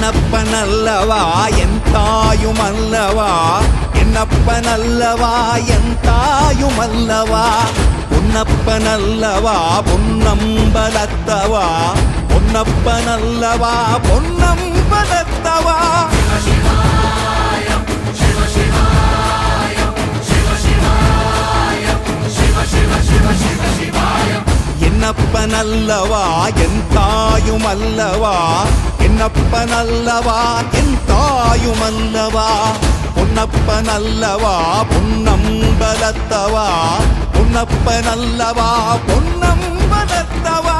என்னப்பனல்லவா என் தாயுமல்லவா, என்னப்பனல்லவா என் தாயுமல்லவா, பொன்னப்பனல்லவா பொன்னம்பலத்தவா, பொன்னப்பனல்லவா பொன்னம்பலத்தவா. என்னப்பனல்லவா என் தாயுமல்லவா, என்னப்பனல்லவா என் தாயுமல்லவா, பொன்னப்பனல்லவா பொன்னம்பலத்தவா, பொன்னப்பனல்லவா பொன்னம்பலத்தவா.